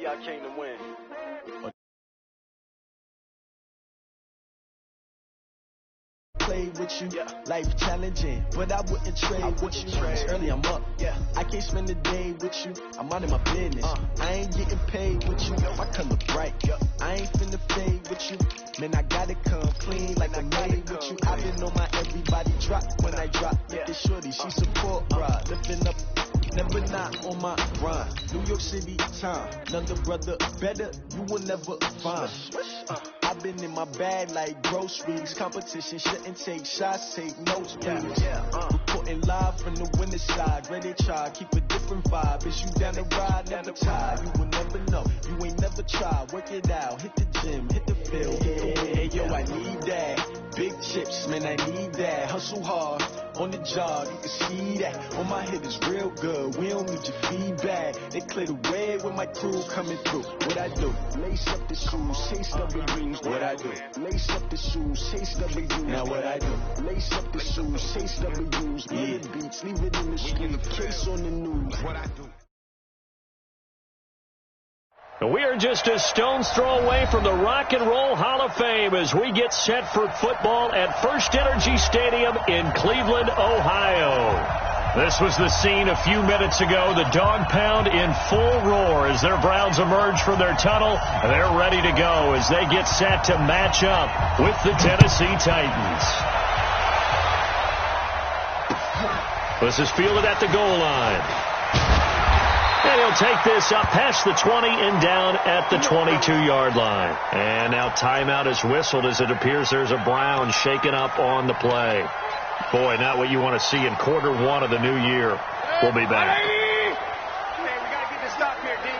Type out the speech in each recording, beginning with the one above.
Maybe I came to win. Play with you, life challenging, but I wouldn't trade with you. It's early, I'm up. I can't spend the day with you. I'm minding my business. I ain't getting paid with you. My color bright. I ain't finna fade with you. Man, I gotta come clean like I'm made with you. I've been on my everybody drop when I drop. Look at shorty, she support ride, lifting up. Never not on my grind. New York City time. Another brother better, you will never find. I've been in my bag like groceries. Competition shouldn't take shots, take notes, please. Reporting live from the winning side. Ready to try, keep a different vibe. Is you down the ride, never tired. You will never know, you ain't never tried. Work it out, hit the gym, hit the field. Hey, yo, I need that. Big chips, man, I need that. Hustle hard, on the job, you can see that. On my head is real good, we don't need your feedback. They clear the way with my crew coming through. What I do? Lace up the shoes, chase double dreams. What I do? Lace up the shoes, chase double dreams. Now what I do? Lace up the shoes, chase double dreams. Million beats, leave it in the street, case on the news. What I do? We are just a stone's throw away from the Rock and Roll Hall of Fame as we get set for football at First Energy Stadium in Cleveland, Ohio. This was the scene a few minutes ago. The dog pound in full roar as their Browns emerge from their tunnel. They're ready to go as they get set to match up with the Tennessee Titans. This is fielded at the goal line. And he'll take this up past the 20 and down at the 22-yard line. And now timeout is whistled as it appears there's a Brown shaken up on the play. Boy, not what you want to see in quarter one of the new year. We'll be back. Hey, we got to get this stop here, D.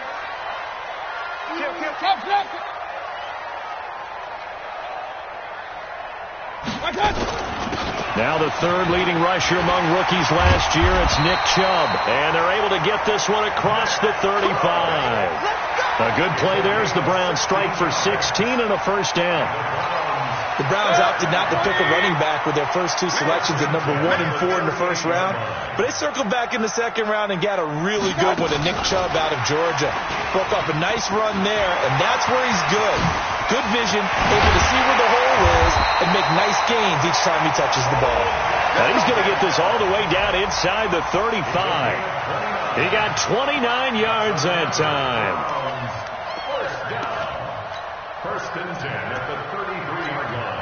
Now the third leading rusher among rookies last year, it's Nick Chubb. And they're able to get this one across the 35. A good play there as the Browns strike for 16 and a first down. The Browns opted not to pick a running back with their first two selections at number 1 and 4 in the first round. But they circled back in the second round and got a really good one to Nick Chubb out of Georgia. Broke off a nice run there, and that's where he's good. Good vision, able to see where the hole is, and make nice gains each time he touches the ball. Now he's going to get this all the way down inside the 35. He got 29 yards that time. First and 10 at the 33-yard line.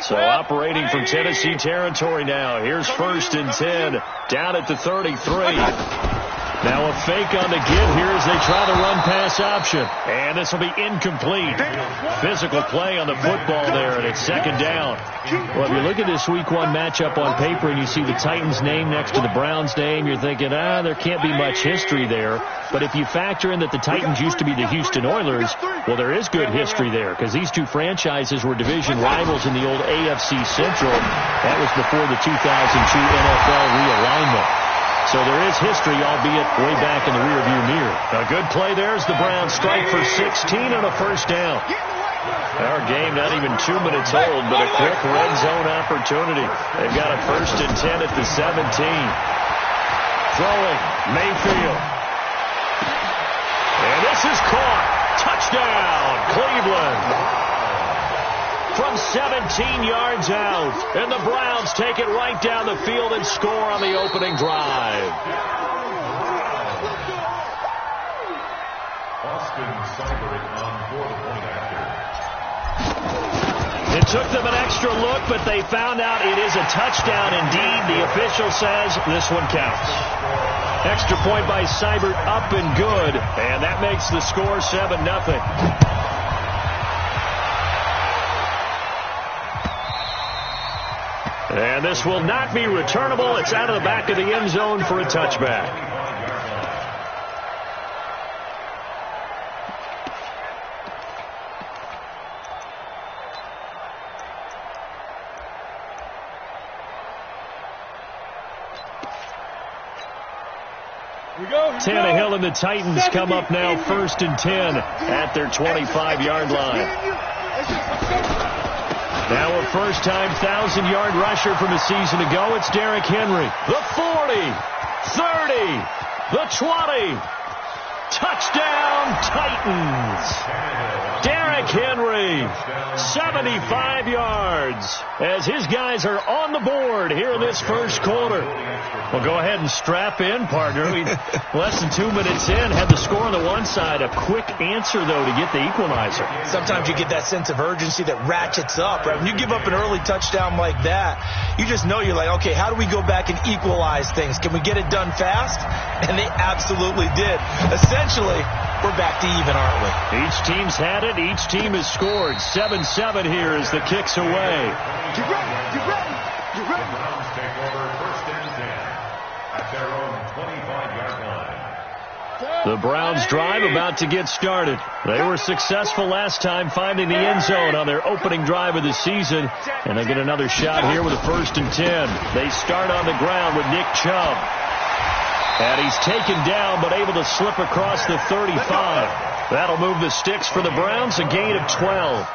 So operating from Tennessee territory now. Here's first and 10 down at the 33. Now a fake on the give here as they try the run-pass option. And this will be incomplete. Physical play on the football there, and it's second down. Well, if you look at this Week 1 matchup on paper and you see the Titans' name next to the Browns' name, you're thinking, there can't be much history there. But if you factor in that the Titans used to be the Houston Oilers, well, there is good history there because these two franchises were division rivals in the old AFC Central. That was before the 2002 NFL realignment. So there is history, albeit way back in the rearview mirror. A good play there as the Browns strike for 16 and a first down. Our game not even 2 minutes old, but a quick red zone opportunity. They've got a first and 10 at the 17. Throwing, Mayfield. And this is caught. Touchdown, Cleveland. From 17 yards out, and the Browns take it right down the field and score on the opening drive. Austin Seibert on for the point after. It took them an extra look, but they found out it is a touchdown indeed. The official says this one counts. Extra point by Seibert, up and good, and that makes the score 7-0. And this will not be returnable. It's out of the back of the end zone for a touchback. Tannehill and the Titans come up now first and 10 at their 25-yard line. Now a first-time 1,000-yard rusher from a season ago. It's Derrick Henry. The 40, 30, the 20. Touchdown, Titans. Derrick Henry, 75 yards, as his guys are on the board here in this first quarter. Well, go ahead and strap in, partner. Less than 2 minutes in, had the score on the one side. A quick answer, though, to get the equalizer. Sometimes you get that sense of urgency that ratchets up, right? When you give up an early touchdown like that, you just know you're like, okay, how do we go back and equalize things? Can we get it done fast? And they absolutely did. Essentially, we're back to even, aren't we? Each team's had it. Each team has scored. 7-7 here as the kick's away. You ready? You ready? You ready? The Browns take over first and 10 at their own 25-yard line. The Browns drive about to get started. They were successful last time finding the end zone on their opening drive of the season, and they get another shot here with a first and 10. They start on the ground with Nick Chubb. And he's taken down but able to slip across the 35. That'll move the sticks for the Browns, a gain of 12.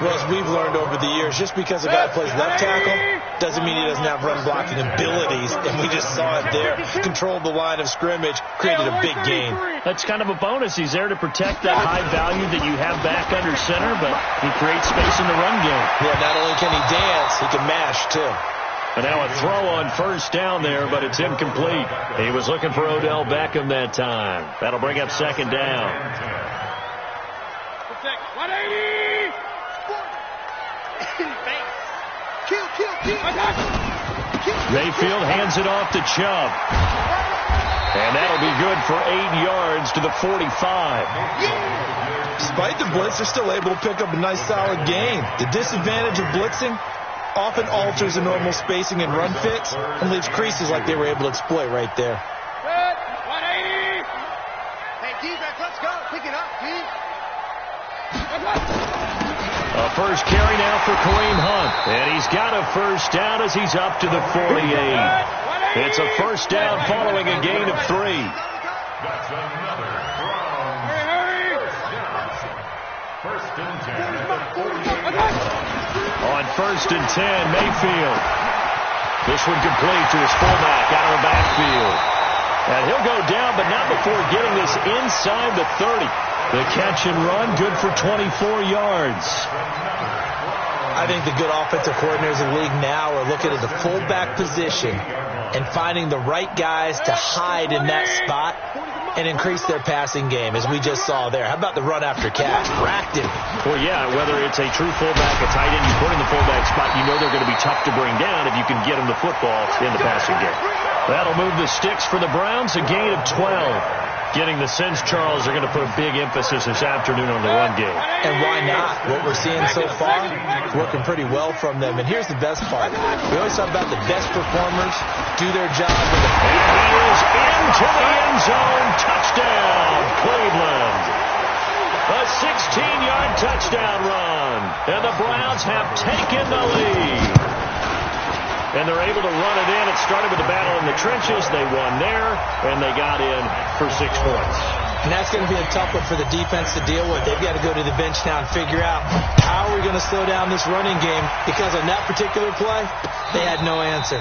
Well, as we've learned over the years, just because a guy plays left tackle doesn't mean he doesn't have run blocking abilities. And we just saw it there. Controlled the line of scrimmage, created a big gain. That's kind of a bonus. He's there to protect that high value that you have back under center, but he creates space in the run game. Yeah, not only can he dance, he can mash, too. And now a throw on first down there, but it's incomplete. He was looking for Odell Beckham that time. That'll bring up second down. 180! Mayfield hands it off to Chubb. And that'll be good for 8 yards to the 45. Despite the blitz, they're still able to pick up a nice solid gain. The disadvantage of blitzing often alters the normal spacing and run fits and leaves creases like they were able to exploit right there. 180! Hey, defense, let's go. Pick it up, D. A first carry now for Kareem Hunt. And he's got a first down as he's up to the 48. It's a first down following a gain of 3. That's another first and 10 at the 48. On first and 10, Mayfield. This one complete to his fullback out of the backfield. And he'll go down, but not before getting this inside the 30. The catch and run, good for 24 yards. I think the good offensive coordinators in the league now are looking at the fullback position and finding the right guys to hide in that spot and increase their passing game, as we just saw there. How about the run after catch? Racked him. Well, yeah, whether it's a true fullback, a tight end, you put in the fullback spot, you know they're going to be tough to bring down if you can get them the football in the passing game. That'll move the sticks for the Browns, a gain of 12. Getting the sense, Charles, are going to put a big emphasis this afternoon on the run game. And why not? What we're seeing so far, working pretty well from them. And here's the best part. We always talk about the best performers do their job. And he is into the end zone. Touchdown, Cleveland. A 16-yard touchdown run. And the Browns have taken the lead. And they're able to run it in. It started with the battle in the trenches. They won there, and they got in for 6 points. And that's going to be a tough one for the defense to deal with. They've got to go to the bench now and figure out how are we going to slow down this running game, because on that particular play, they had no answer.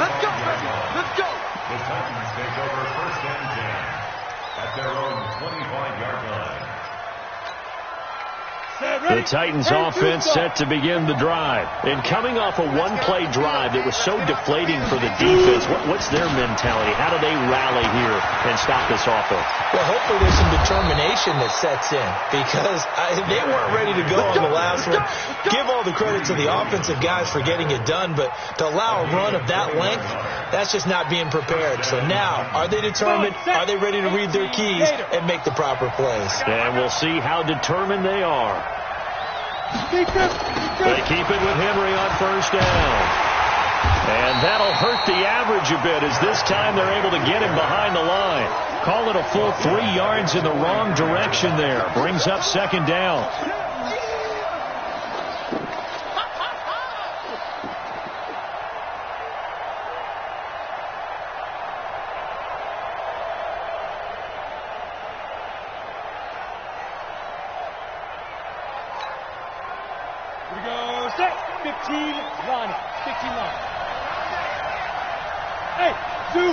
Let's go, baby. Let's go. The Titans take over first and 10 at their own 25-yard line. The Titans offense set to begin the drive. And coming off a one-play drive that was so deflating for the defense, what's their mentality? How do they rally here and stop this offense? Well, hopefully there's some determination that sets in, because they weren't ready to go on the last one. Give all the credit to the offensive guys for getting it done, but to allow a run of that length, that's just not being prepared. So now, are they determined? Are they ready to read their keys and make the proper plays? And we'll see how determined they are. They keep it with Henry on first down. And that'll hurt the average a bit, as this time they're able to get him behind the line. Call it a full 3 yards in the wrong direction there. Brings up second down. Set. 15 line. 15 line. Hey, 2.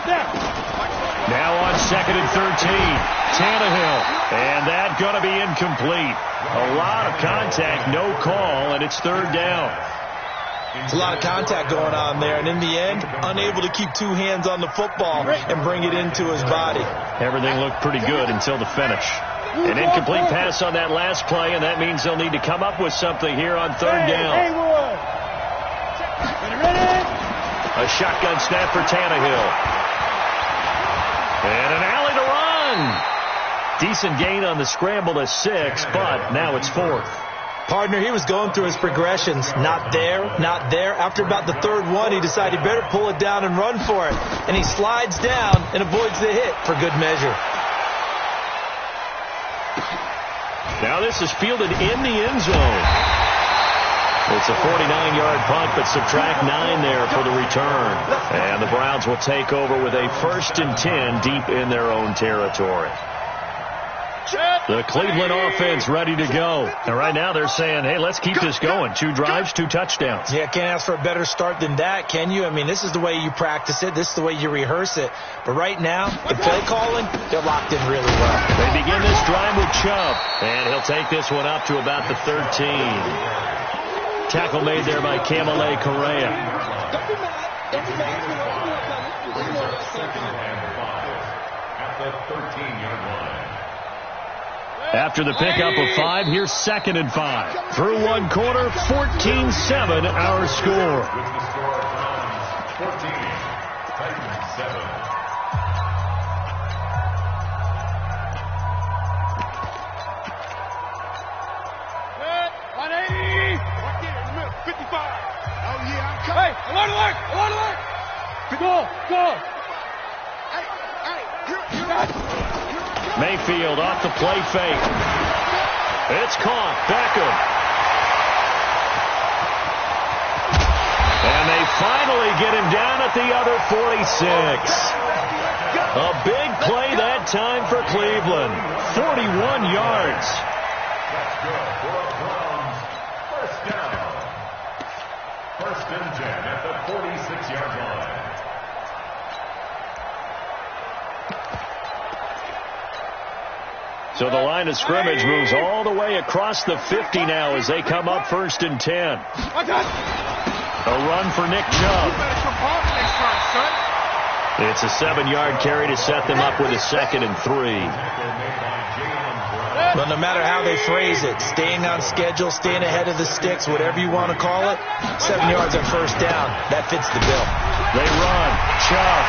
Step. Now on 2nd and 13. Tannehill. And that going to be incomplete. A lot of contact, no call, and it's 3rd down. It's a lot of contact going on there, and in the end, unable to keep 2 hands on the football and bring it into his body. Everything looked pretty good until the finish. An incomplete pass on that last play, and that means they'll need to come up with something here on 3rd down. A shotgun snap for Tannehill. And an alley to run. Decent gain on the scramble to 6, but now it's 4th. Partner, he was going through his progressions. Not there, not there. After about the 3rd one, he decided he better pull it down and run for it. And he slides down and avoids the hit for good measure. Now this is fielded in the end zone. It's a 49-yard punt, but subtract 9 there for the return. And the Browns will take over with a 1st and 10 deep in their own territory. The Cleveland offense ready to go. And right now they're saying, hey, let's keep this going. 2 drives, 2 touchdowns. Yeah, can't ask for a better start than that, can you? I mean, this is the way you practice it. This is the way you rehearse it. But right now, in play calling, they're locked in really well. They begin this drive with Chubb. And he'll take this one up to about the 13. Tackle made there by Kamale Correa. After the pickup of 5, here's 2nd and 5. Through 1 quarter, 14-7 our score. 14, Titans 7. Good. 180. 55. Oh, yeah, I'm coming. Hey, alert. Go. Mayfield off the play fake. It's caught. Beckham. And they finally get him down at the other 46. A big play that time for Cleveland. 41 yards. That's good for the Browns. 1st down. 1st and 10 at the 46-yard line. So the line of scrimmage moves all the way across the 50 now as they come up 1st and 10. A run for Nick Chubb. It's a 7-yard carry to set them up with a 2nd and 3. Well, no matter how they phrase it, staying on schedule, staying ahead of the sticks, whatever you want to call it, 7 yards on 1st down, that fits the bill. They run. Chubb.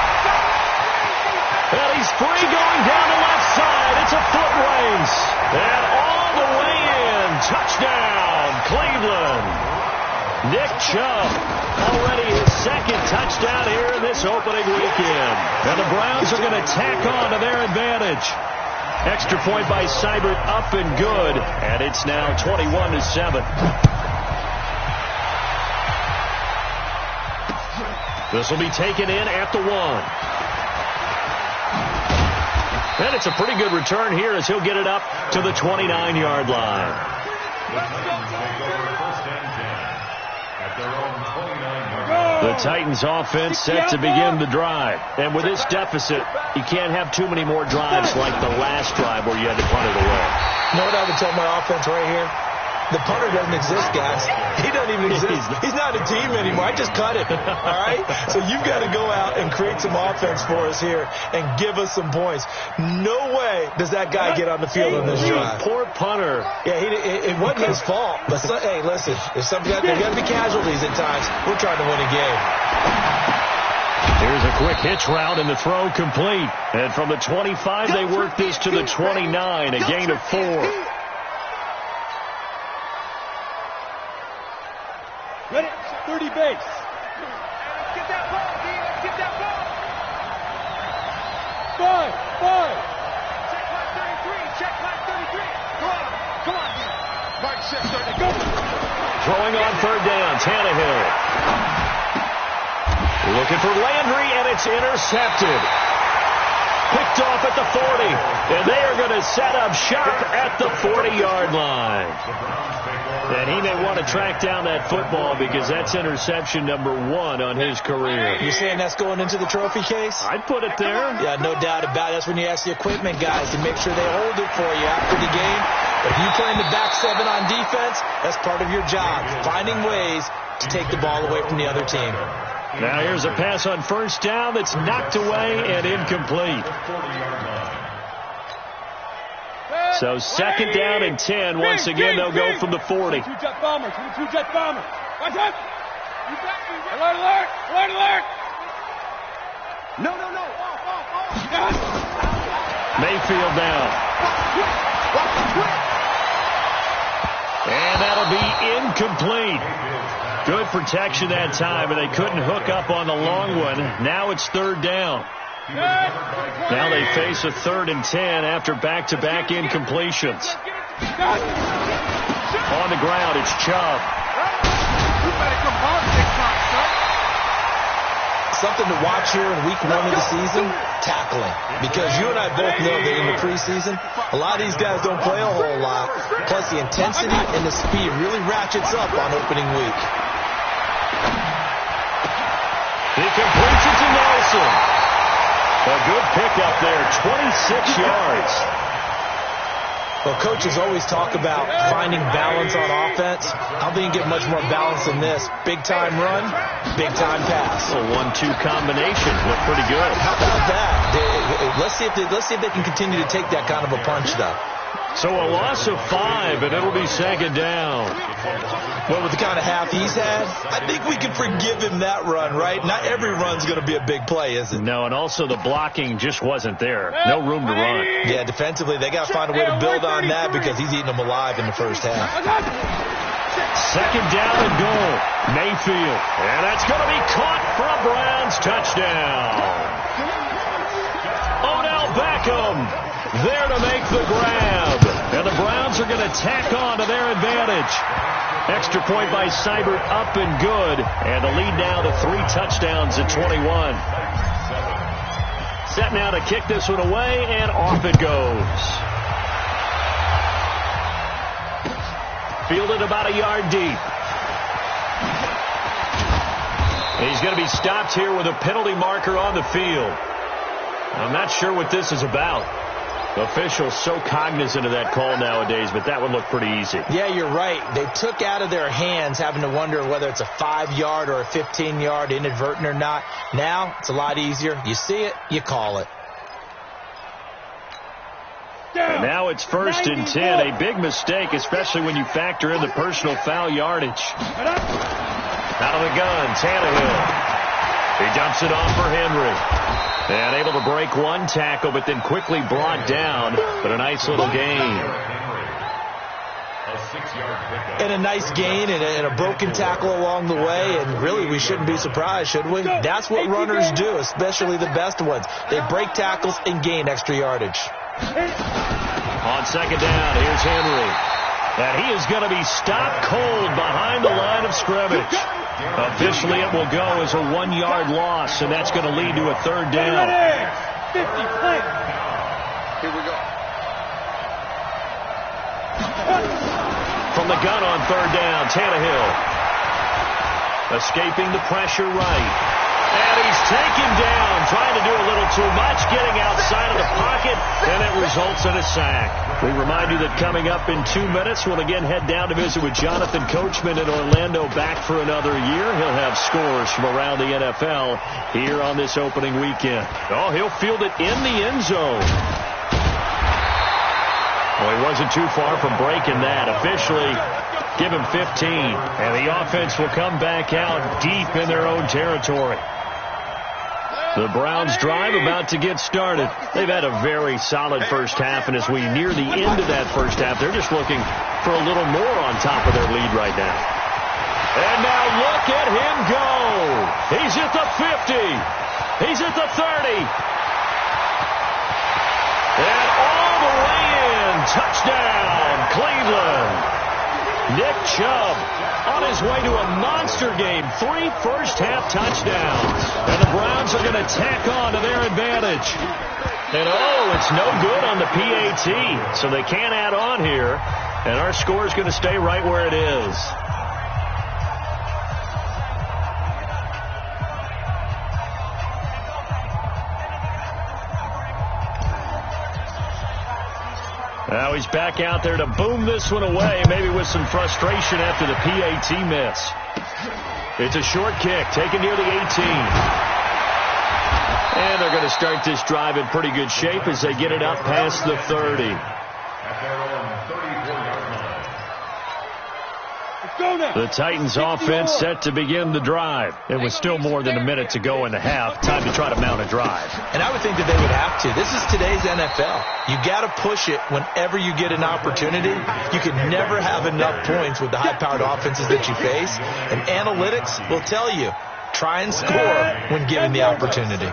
And he's free going down the left side. It's a foot race. And all the way in. Touchdown, Cleveland. Nick Chubb, already his 2nd touchdown here in this opening weekend. And the Browns are going to tack on to their advantage. Extra point by Seibert up and good. And it's now 21-7. This will be taken in at the 1. And it's a pretty good return here as he'll get it up to the 29-yard line. The Titans offense set to begin the drive. And with this deficit, you can't have too many more drives like the last drive where you had to punt it away. You know what I would tell my offense right here? The punter doesn't exist, guys. He doesn't even exist. He's not a team anymore. I just cut it. All right? So you've got to go out and create some offense for us here and give us some points. No way does that guy get on the field on this drive. Poor punter. Yeah, it wasn't his fault. But, hey, listen, there's got to be casualties at times. We're trying to win a game. Here's a quick hitch route and the throw complete. And from the 25, they work this to the 29, a gain of 4. Ready? 30 base. Get that ball, D. Let's get that ball. 5. Check line 33. Check line 33. Come on, D. Mark 6, 30. Go. Throwing on 3rd down, Tannehill. Looking for Landry, and it's intercepted. Picked off at the 40. And they are going to set up shop at the 40-yard line. And he may want to track down that football because that's interception number 1 on his career. You saying that's going into the trophy case? I'd put it there. Yeah, no doubt about it. That's when you ask the equipment guys to make sure they hold it for you after the game. If you play in the back 7 on defense, that's part of your job, finding ways to take the ball away from the other team. Now here's a pass on first down that's knocked away and incomplete. So second down and 10. Once again, they'll go from the 40. Two-jet bomber. Two-jet bomber. Watch out. Alert, alert. Alert, alert. No. Off. Mayfield now. And that'll be incomplete. Good protection that time, and they couldn't hook up on the long one. Now it's third down. Now they face a 3rd and 10 after back-to-back incompletions. On the ground, it's Chubb. Something to watch here in week 1 of the season, tackling. Because you and I both know that in the preseason, a lot of these guys don't play a whole lot. Plus the intensity and the speed really ratchets up on opening week. He completes it to Nelson. A good pickup there, 26 yards. Well, coaches always talk about finding balance on offense. How do you get much more balance than this? Big-time run, big-time pass. A 1-2 combination. Look pretty good. How about that? Let's see if they can continue to take that kind of a punch, though. So a loss of 5, and it'll be second down. Well, with the kind of half he's had, I think we can forgive him that run, right? Not every run's going to be a big play, is it? No, and also the blocking just wasn't there. No room to run. Yeah, defensively, they got to find a way to build on that because he's eating them alive in the first half. Second down and goal. Mayfield. And that's going to be caught for a Browns touchdown. Odell Beckham there to make the grab. And the Browns are going to tack on to their advantage. Extra point by Seibert up and good. And the lead now to 3 touchdowns at 21. Set now to kick this one away, and off it goes. Fielded about a yard deep. He's going to be stopped here with a penalty marker on the field. I'm not sure what this is about. Officials so cognizant of that call nowadays, but that would look pretty easy. Yeah, you're right. They took out of their hands having to wonder whether it's a 5-yard or a 15-yard inadvertent or not. Now, it's a lot easier. You see it, you call it. And now it's 1st and 10. A big mistake, especially when you factor in the personal foul yardage. Out of the gun, Tannehill. He dumps it off for Henry. And able to break one tackle, but then quickly brought down. But a nice little gain. And a nice gain and a broken tackle along the way. And really, we shouldn't be surprised, should we? That's what runners do, especially the best ones. They break tackles and gain extra yardage. On second down, here's Henry. And he is going to be stopped cold behind the line of scrimmage. Officially, it will go as a 1-yard loss, and that's going to lead to a 3rd down. 50, here we go. From the gun on 3rd down, Tannehill. Escaping the pressure right. And he's taken down, trying to do a little too much, getting outside of the pocket, and it results in a sack. We remind you that coming up in 2 minutes, we'll again head down to visit with Jonathan Coachman in Orlando, back for another year. He'll have scores from around the NFL here on this opening weekend. Oh, he'll field it in the end zone. Well, he wasn't too far from breaking that. Officially, give him 15. And the offense will come back out deep in their own territory. The Browns drive about to get started. They've had a very solid first half, and as we near the end of that first half, they're just looking for a little more on top of their lead right now. And now look at him go. He's at the 50. He's at the 30. And all the way in. Touchdown, Cleveland. Nick Chubb on his way to a monster game. 3 first-half touchdowns. And the Browns are going to tack on to their advantage. And oh, it's no good on the PAT. So they can't add on here. And our score is going to stay right where it is. Now he's back out there to boom this one away, maybe with some frustration after the PAT miss. It's a short kick, taken near the 18. And they're going to start this drive in pretty good shape as they get it up past the 30. At their own 34-yard line. The Titans offense set to begin the drive. It was still more than a minute to go in the half. Time to try to mount a drive. And I would think that they would have to. This is today's NFL. You got to push it whenever you get an opportunity. You can never have enough points with the high-powered offenses that you face. And analytics will tell you, try and score when given the opportunity.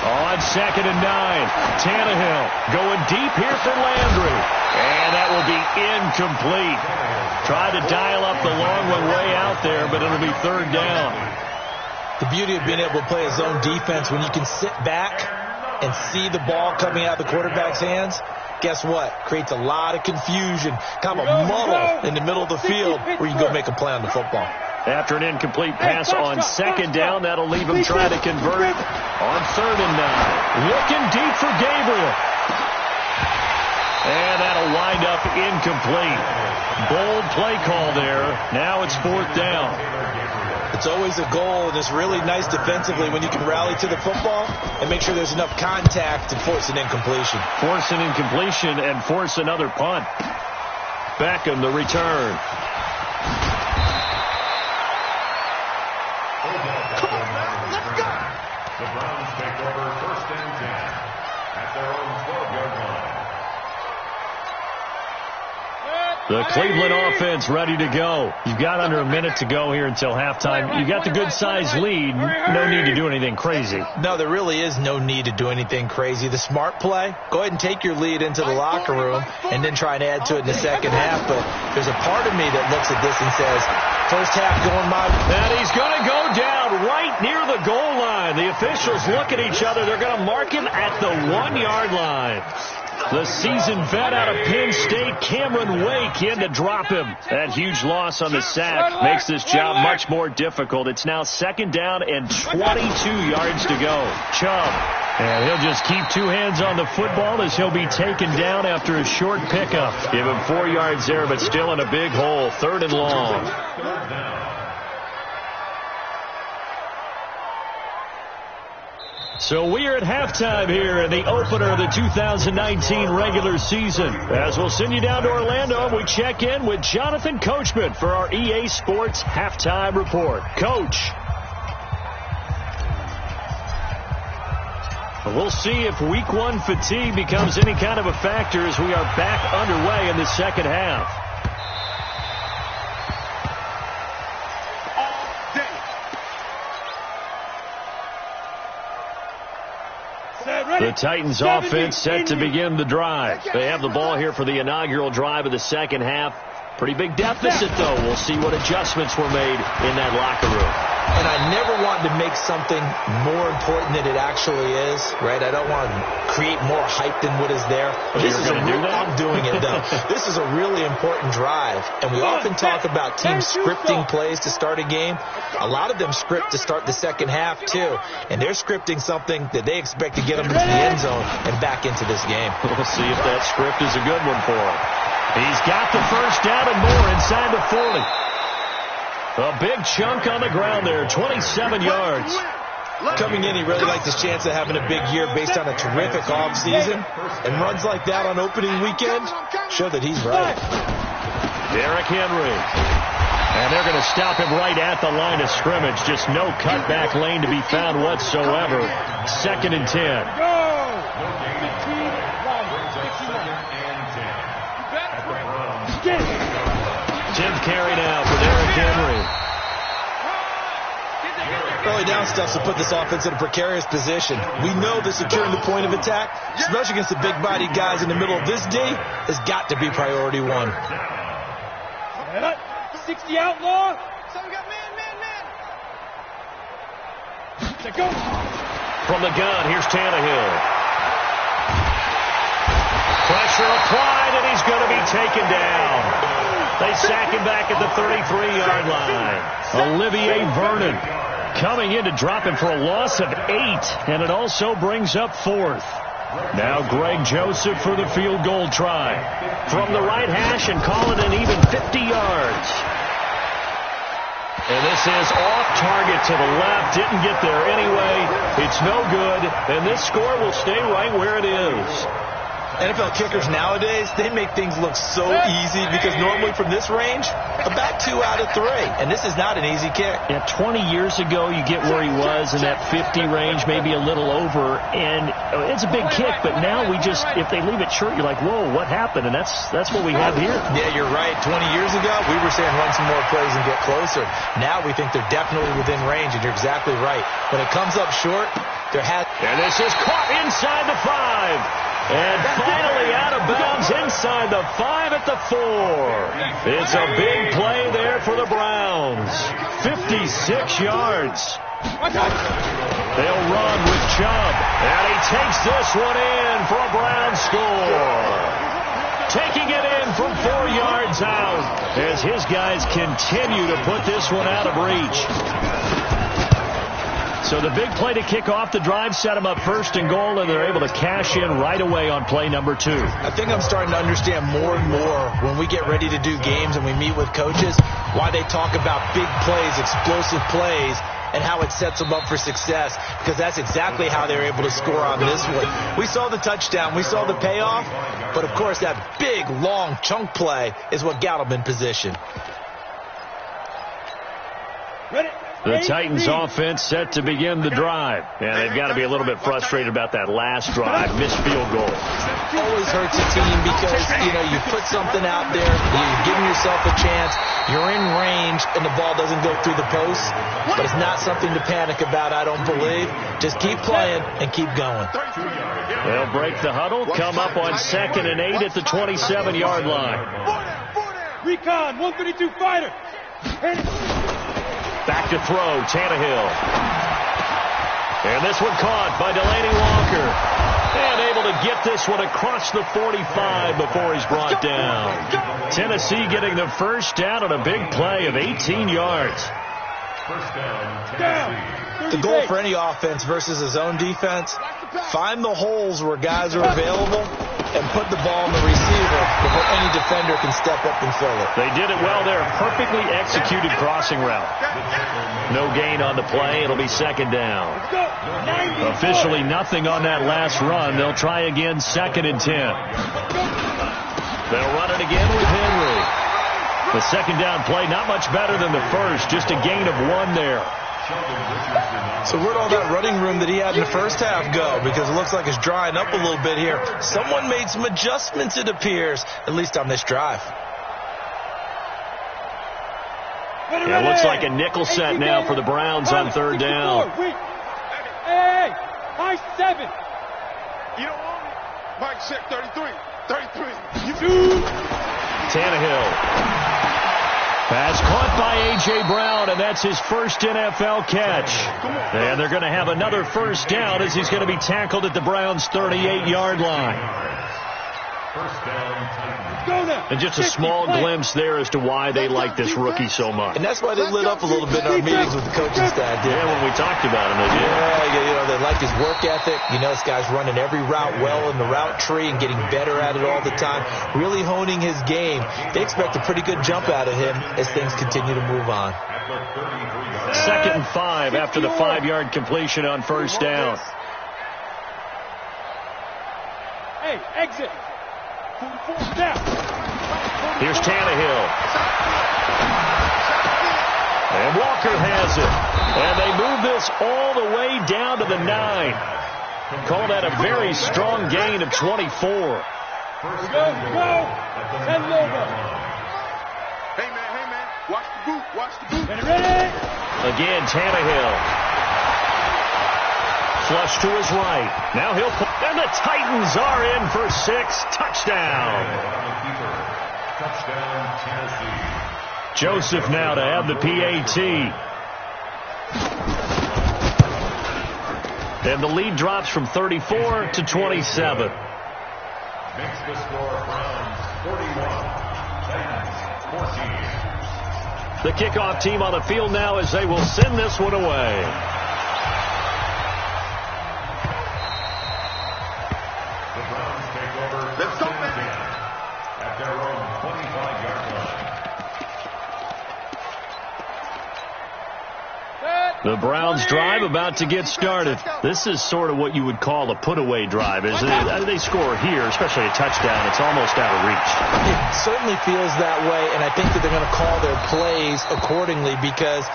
On 2nd and 9, Tannehill going deep here for Landry. And that will be incomplete. Tried to dial up the long one way out there, but it'll be 3rd down. The beauty of being able to play a zone defense when you can sit back and see the ball coming out of the quarterback's hands, guess what? Creates a lot of confusion, kind of a muddle in the middle of the field where you can go make a play on the football. After an incomplete pass on 2nd down, that'll leave him trying to convert on 3rd and 9. Looking deep for Gabriel. And that'll wind up incomplete. Bold play call there. Now it's 4th down. It's always a goal, and it's really nice defensively when you can rally to the football and make sure there's enough contact to force an incompletion. Force an incompletion and force another punt. Beckham, the return. The Browns take over 1st and 10 at their own 12-yard line. The Cleveland offense ready to go. You've got under a minute to go here until halftime. You got the good-sized lead. No need to do anything crazy. No, there really is no need to do anything crazy. The smart play, go ahead and take your lead into the locker room and then try and add to it in the second half. But there's a part of me that looks at this and says, first half going my way. And he's going to go down right near the goal line. The officials look at each other. They're going to mark him at the 1-yard line. The seasoned vet out of Penn State, Cameron Wake, in to drop him. That huge loss on the sack makes this job much more difficult. It's now 2nd down and 22 yards to go. Chubb. And he'll just keep 2 hands on the football as he'll be taken down after a short pickup. Give him 4 yards there, but still in a big hole. 3rd and long. So we are at halftime here in the opener of the 2019 regular season. As we'll send you down to Orlando, we check in with Jonathan Coachman for our EA Sports Halftime Report. Coach. We'll see if week 1 fatigue becomes any kind of a factor as we are back underway in the second half. The Titans offense set to begin the drive. They have the ball here for the inaugural drive of the second half. Pretty big deficit, though. We'll see what adjustments were made in that locker room. And I never want to make something more important than it actually is, right? I don't want to create more hype than what is there. This is I'm doing it, though. This is a really important drive. And we often talk about teams scripting plays to start a game. A lot of them script to start the second half, too. And they're scripting something that they expect to get them into the end zone and back into this game. We'll see if that script is a good one for him. He's got the first down and more inside the 40. A big chunk on the ground there, 27 yards. Coming in, he really liked his chance of having a big year based on a terrific offseason. And runs like that on opening weekend show that he's right. Derrick Henry. And they're going to stop him right at the line of scrimmage. Just no cutback lane to be found whatsoever. 2nd and 10. Tim carry now for Derrick Henry. Early down stuff to put this offense in a precarious position. We know that securing the point of attack, especially against the big-bodied guys in the middle of this D, has got to be priority 1. 60 outlaw. From the gun, here's Tannehill. Pressure applied, and he's going to be taken down. They sack him back at the 33-yard line. Olivier Vernon coming in to drop him for a loss of 8, and it also brings up 4th. Now Greg Joseph for the field goal try. From the right hash and call it an even 50 yards. And this is off target to the left. Didn't get there anyway. It's no good. And this score will stay right where it is. NFL kickers nowadays, they make things look so easy because normally from this range, about 2 out of 3. And this is not an easy kick. Yeah, 20 years ago, you get where he was in that 50 range, maybe a little over. And it's a big kick, but now we just, if they leave it short, you're like, whoa, what happened? And that's what we have here. Yeah, you're right. 20 years ago, we were saying run some more plays and get closer. Now we think they're definitely within range, and you're exactly right. When it comes up short, and this is caught inside the 5. And finally out of bounds inside the 5 at the 4. It's a big play there for the Browns. 56 yards. They'll run with Chubb. And he takes this one in for a Browns score. Taking it in from 4 yards out as his guys continue to put this one out of reach. So the big play to kick off the drive set them up 1st and goal, and they're able to cash in right away on play number 2. I think I'm starting to understand more and more when we get ready to do games and we meet with coaches why they talk about big plays, explosive plays, and how it sets them up for success, because that's exactly how they're able to score on this one. We saw the touchdown. We saw the payoff. But, of course, that big, long chunk play is what got them in position. The Titans offense set to begin the drive. And they've got to be a little bit frustrated about that last drive, missed field goal. Always hurts a team because, you put something out there, you're giving yourself a chance, you're in range, and the ball doesn't go through the post. But it's not something to panic about, I don't believe. Just keep playing and keep going. They'll break the huddle, come up on 2nd and 8 at the 27-yard line. Recon, 132 fighter. Back to throw, Tannehill. And this one caught by Delaney Walker. And able to get this one across the 45 before he's brought down. Tennessee getting the first down on a big play of 18 yards. First down, Tennessee. The goal for any offense versus his own defense, find the holes where guys are available and put the ball in the receiver before any defender can step up and fill it. They did it well there. Perfectly executed crossing route. No gain on the play. It'll be 2nd down. Officially nothing on that last run. They'll try again 2nd and 10. They'll run it again with Henry. The 2nd down play not much better than the first. Just a gain of 1 there. So where'd all that running room that he had in the first half go? Because it looks like it's drying up a little bit here. Someone made some adjustments, it appears, at least on this drive. It looks like a nickel set now for the Browns on 3rd down. Hey, high 7. You don't want it. Mike said 33. 33. You do. Tannehill. Pass caught by A.J. Brown, and that's his first NFL catch. And they're going to have another first down as he's going to be tackled at the Browns' 38-yard line. First down, Titans. And just a small glimpse there as to why they like this rookie so much. And that's why they lit up a little bit in our meetings with the coaching staff. Yeah, when we talked about him, they did. Yeah, they like his work ethic. This guy's running every route well in the route tree and getting better at it all the time, really honing his game. They expect a pretty good jump out of him as things continue to move on. 2nd and 5 after the 5-yard completion on 1st down. Hey, exit. Down. Here's Tannehill. And Walker has it. And they move this all the way down to the 9. Call that a very strong gain of 24. Go. Send over. Hey, man. Watch the boot. Ready? Again, Tannehill. Flush to his right. Now he'll put, and the Titans are in for 6. Touchdown. Touchdown, Tennessee. Joseph now to have the PAT. And the lead drops from 34 to 27. Makes the score Browns 41, Titans 14. The kickoff team on the field now as they will send this one away. The Browns take over first and 10 at their own 25-yard line. The Browns drive about to get started. This is sort of what you would call a put-away drive, isn't it? They score here, especially a touchdown. It's almost out of reach. It certainly feels that way, and I think that they're going to call their plays accordingly, because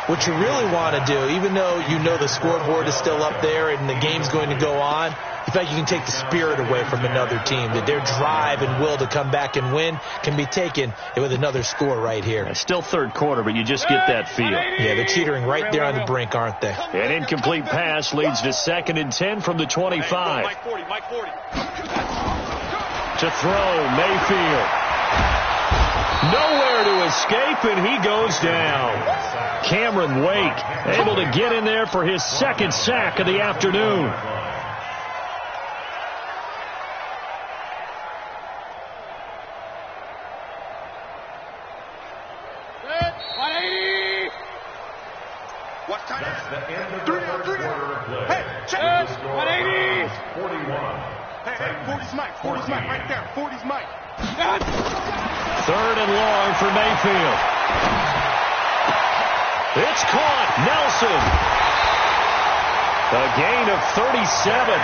what you really want to do, even though you know the scoreboard is still up there and the game's going to go on, in fact, you can take the spirit away from another team, that their drive and will to come back and win can be taken with another score right here. It's still third quarter, but you just get that feel. Yeah, they're teetering right there on the brink, aren't they? An incomplete pass leads to 2nd and 10 from the 25. Mike 40. To throw, Mayfield. Nowhere to escape, and he goes down. Cameron Wake able to get in there for his 2nd sack of the afternoon. That's the end of the first quarter of play. Hey, check. 180. 41. Hey, 40's Mike. 40's Mike right there. 40's Mike. 3rd and long for Mayfield. It's caught. Nelson. A gain of 37.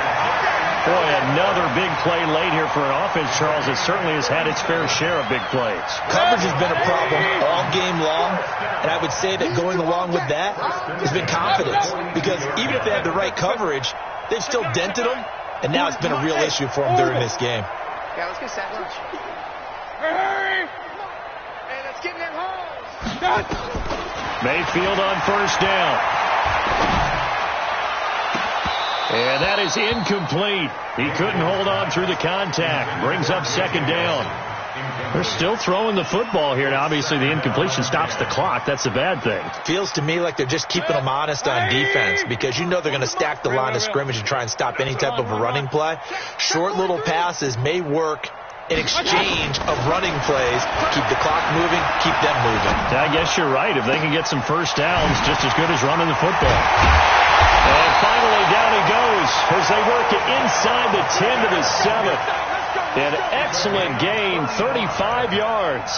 Boy, another big play late here for an offense, Charles, that certainly has had its fair share of big plays. Coverage has been a problem all game long, and I would say that going along with that has been confidence, because even if they had the right coverage, they've still dented them, and now it's been a real issue for them during this game. Yeah, let's get sack lunch. Hurry! Hey, let's get in that hole. Mayfield on 1st down. And that is incomplete. He couldn't hold on through the contact. Brings up 2nd down. They're still throwing the football here. Now, obviously, the incompletion stops the clock. That's a bad thing. Feels to me like they're just keeping them honest on defense, because you know they're going to stack the line of scrimmage and try and stop any type of a running play. Short little passes may work in exchange of running plays. Keep the clock moving, keep them moving. I guess you're right. If they can get some first downs, just as good as running the football. And finally, down he goes as they work it inside the 10 to the 7. An excellent gain, 35 yards.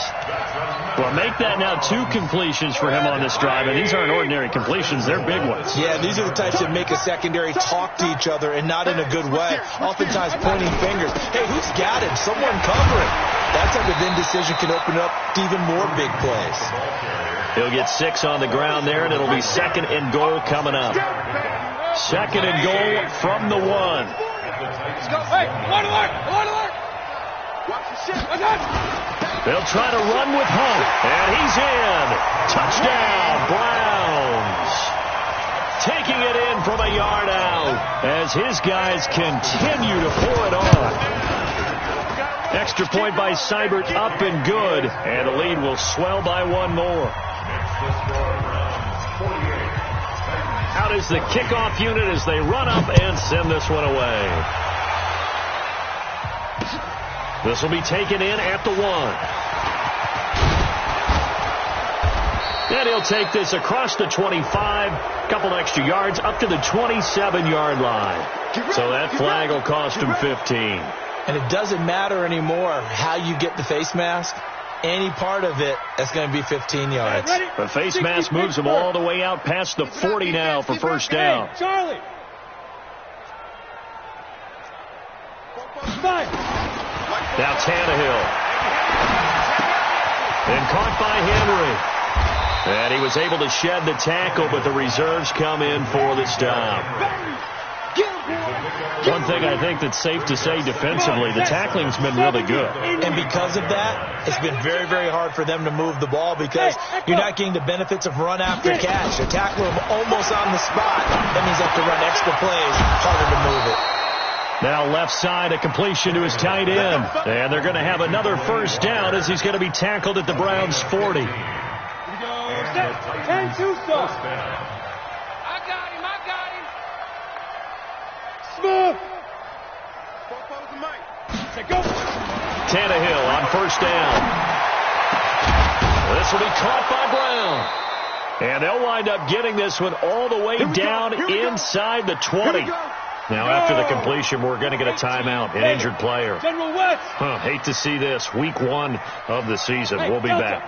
Well, make that now 2 completions for him on this drive, and these aren't ordinary completions. They're big ones. Yeah, these are the types that make a secondary talk to each other, and not in a good way. Oftentimes pointing fingers. Hey, who's got him? Someone cover him. That type of indecision can open up to even more big plays. He'll get 6 on the ground there, and it'll be 2nd and goal coming up. 2nd and goal from the 1. Hey, alert! Watch the shit. They'll try to run with Hunt, and he's in. Touchdown, Browns. Taking it in from a yard out as his guys continue to pour it on. Extra point by Seibert, up and good, and the lead will swell by 1 more. Out is the kickoff unit as they run up and send this one away. This will be taken in at the 1. And he'll take this across the 25, couple extra yards, up to the 27-yard line. So that flag will cost him 15. And it doesn't matter anymore how you get the face mask. Any part of it, that's going to be 15 yards. The face mask moves him all the way out past the 40 now for first down. Charlie. Now Tannehill. And caught by Henry. And he was able to shed the tackle, but the reserves come in for the stop. One thing I think that's safe to say defensively, the tackling's been really good. And because of that, it's been very, very hard for them to move the ball, because you're not getting the benefits of run after catch. They tackle him almost on the spot. That means they have to run extra plays, harder to move it. Now left side, a completion to his tight end. And they're going to have another first down as he's going to be tackled at the Browns' 40. And two, sir. I got him. Tannehill on first down. This will be caught by Brown. And they'll wind up getting this one all the way down inside the 20. Now, after the completion, we're going to get a timeout, an injured player. Hate to see this. Week 1 of the season. We'll be back.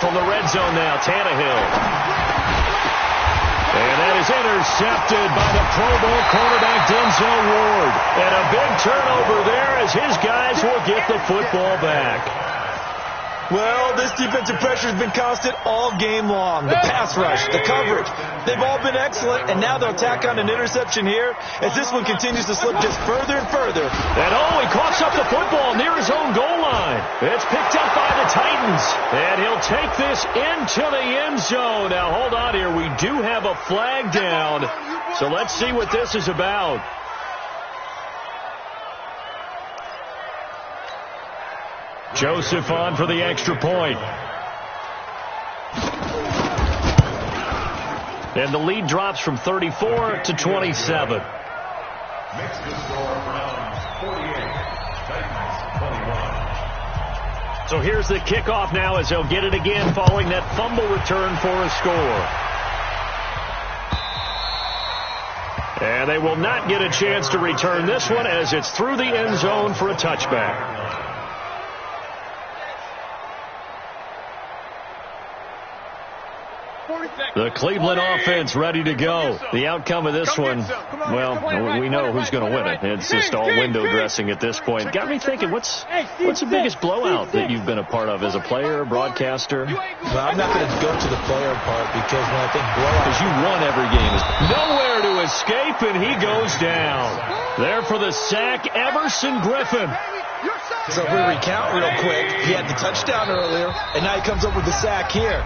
From the red zone now, Tannehill. And that is intercepted by the Pro Bowl cornerback Denzel Ward. And a big turnover there as his guys will get the football back. Well, this defensive pressure has been constant all game long. The pass rush, the coverage, they've all been excellent, and now they'll tack on an interception here as this one continues to slip just further and further. And he coughs up the football near his own goal line. It's picked up by the Titans, and he'll take this into the end zone. Now, hold on here. We do have a flag down, so let's see what this is about. Joseph on for the extra point. And the lead drops from 34 to 27. Makes the score Browns 48, Titans 21. So here's the kickoff now as they'll get it again following that fumble return for a score. And they will not get a chance to return this one as it's through the end zone for a touchback. The Cleveland offense ready to go. The outcome of this one, well, we know who's going to win it. It's just all window dressing at this point. Got me thinking, what's the biggest blowout that you've been a part of as a player, broadcaster? Well, I'm not going to go to the player part because when I think blowout, because you won every game. Nowhere to escape, and he goes down. There for the sack, Everson Griffin. So if we recount real quick, he had the touchdown earlier, and now he comes up with the sack here.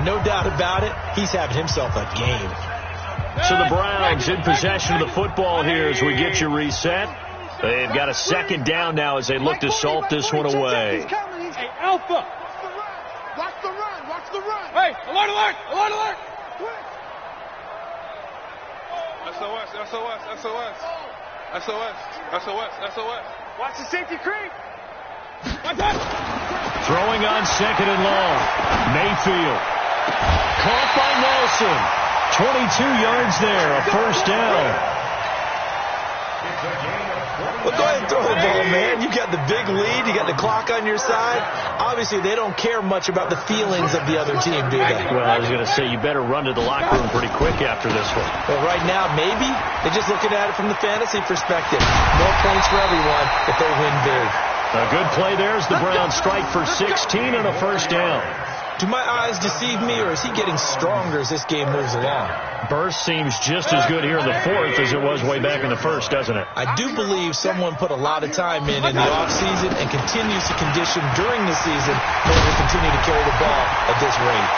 No doubt about it, he's having himself a game. So the Browns in possession of the football here as we get you reset. They've got a second down now as they look to salt this one away. Hey, Alpha! Watch the run! Watch the run! Hey, alert, alert! Alert, alert! SOS, SOS, SOS. SOS, SOS, SOS. Watch the safety creep! Throwing on second and long. Mayfield. Caught by Nelson. 22 yards there, a first down. Well, go ahead and throw the ball, man. You got the big lead. You got the clock on your side. Obviously, they don't care much about the feelings of the other team, do they? Well, I was going to say, you better run to the locker room pretty quick after this one. Well, right now, maybe. They're just looking at it from the fantasy perspective. More points for everyone if they win big. A good play there as the Browns strike for 16 and a first down. Do my eyes deceive me, or is he getting stronger as this game moves along? Burst seems just as good here in the fourth as it was way back in the first, doesn't it? I do believe someone put a lot of time in the offseason and continues to condition during the season in order to continue to carry the ball at this rate.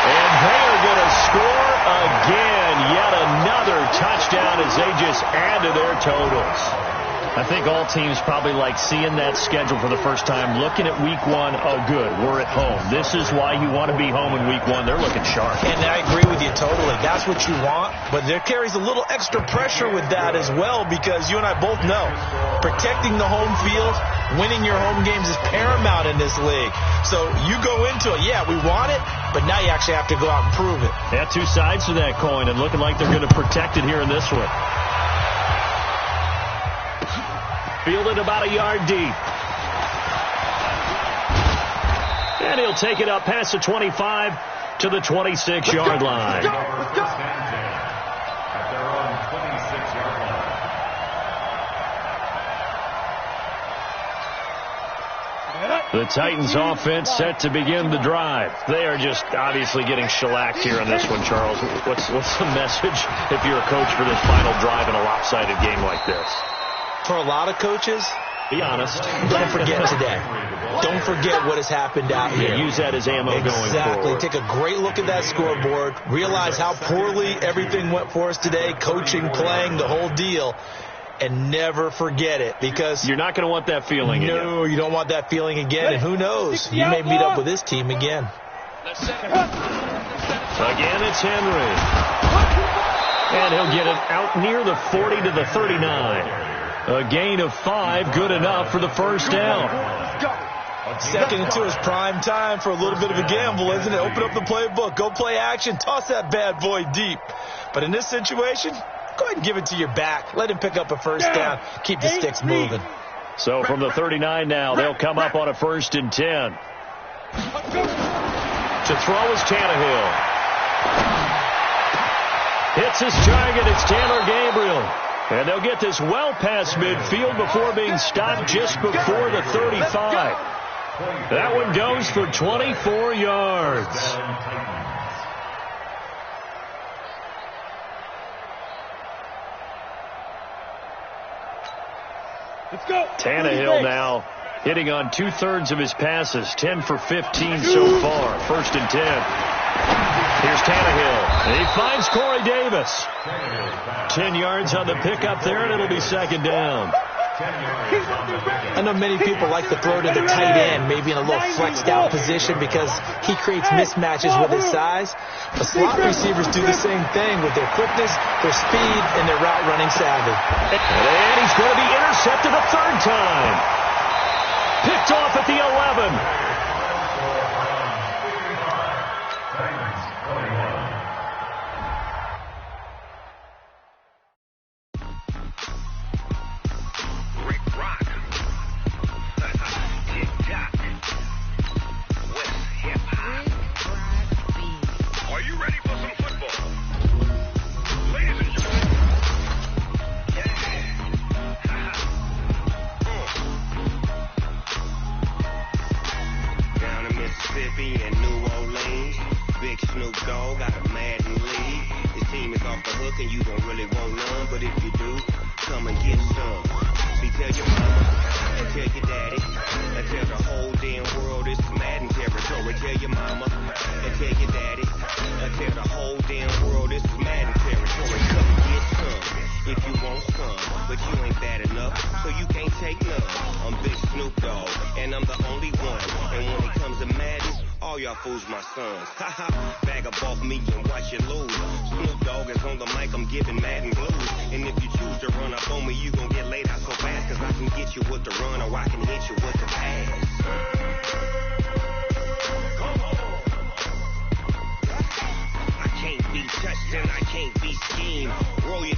And they are going to score again. Yet another touchdown as they just add to their totals. I think all teams probably like seeing that schedule for the first time, looking at week 1. Oh, good, we're at home. This is why you want to be home in week 1. They're looking sharp. And I agree with you totally. That's what you want. But there carries a little extra pressure with that as well because you and I both know protecting the home field, winning your home games is paramount in this league. So you go into it, yeah, we want it, but now you actually have to go out and prove it. Yeah, two sides to that coin and looking like they're going to protect it here in this one. Fielded about a yard deep. And he'll take it up past the 25 to the 26-yard line. At their own 26-yard line. The Titans offense set to begin the drive. They are just obviously getting shellacked here in this one, Charles. What's the message if you're a coach for this final drive in a lopsided game like this? For a lot of coaches, be honest. Don't forget today. Don't forget what has happened out here. Use that as ammo going forward. Exactly. Take a great look at that scoreboard. Realize how poorly everything went for us today. Coaching, playing, the whole deal. And never forget it because you're not going to want that feeling again. No, you don't want that feeling again. And who knows? You may meet up with this team again. Again, it's Henry. And he'll get it out near the 40 to the 39. A gain of 5, good enough for the first down. Second into his prime time for a little bit of a gamble, isn't it? Open up the playbook, go play action, toss that bad boy deep. But in this situation, go ahead and give it to your back. Let him pick up a first down. Keep the sticks moving. So from the 39 now, they'll come up on a 1st and 10. To throw is Tannehill. Hits his target. It's Taylor Gabriel. And they'll get this well past midfield before being stopped just before the 35. That one goes for 24 yards. Let's go. Tannehill now hitting on 2/3 of his passes, 10 for 15 so far. 1st and 10. Here's Tannehill, and he finds Corey Davis. 10 yards on the pickup there, and it'll be 2nd down. I know many people like to throw to the tight end, maybe in a little flexed out position because he creates mismatches with his size. But slot receivers do the same thing with their quickness, their speed, and their route running savvy. And he's going to be intercepted a 3rd time. Picked off at the 11. Fools my sons. Bag up off me and watch you lose. Snoop Dogg is on the mic, I'm giving Madden blues. And if you choose to run up on me, you gon' get laid out so fast. Cause I can get you with the run or I can hit you with the pass. I can't be touched and I can't be schemed. Roll you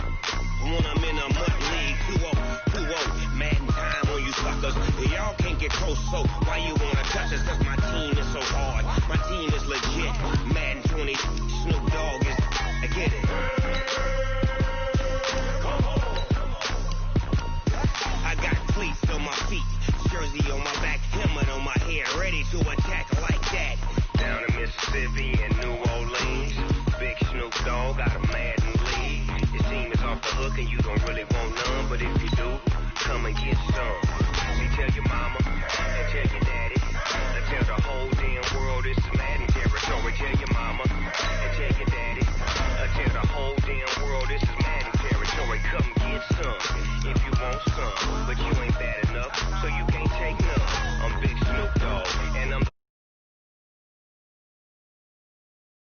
when I'm in a mud league. 2-0, Madden time on you suckers. Y'all can't get close, so why you wanna touch us? Cause my team is so hard. My team is legit. Madden 20, Snoop Dogg is, I get it. I got cleats on my feet, jersey on my back, helmet on my head, ready to attack like that. Down in Mississippi and New Orleans, big Snoop Dogg got a Madden league. Your team is off the hook and you don't really want none, but if you do, come and get some.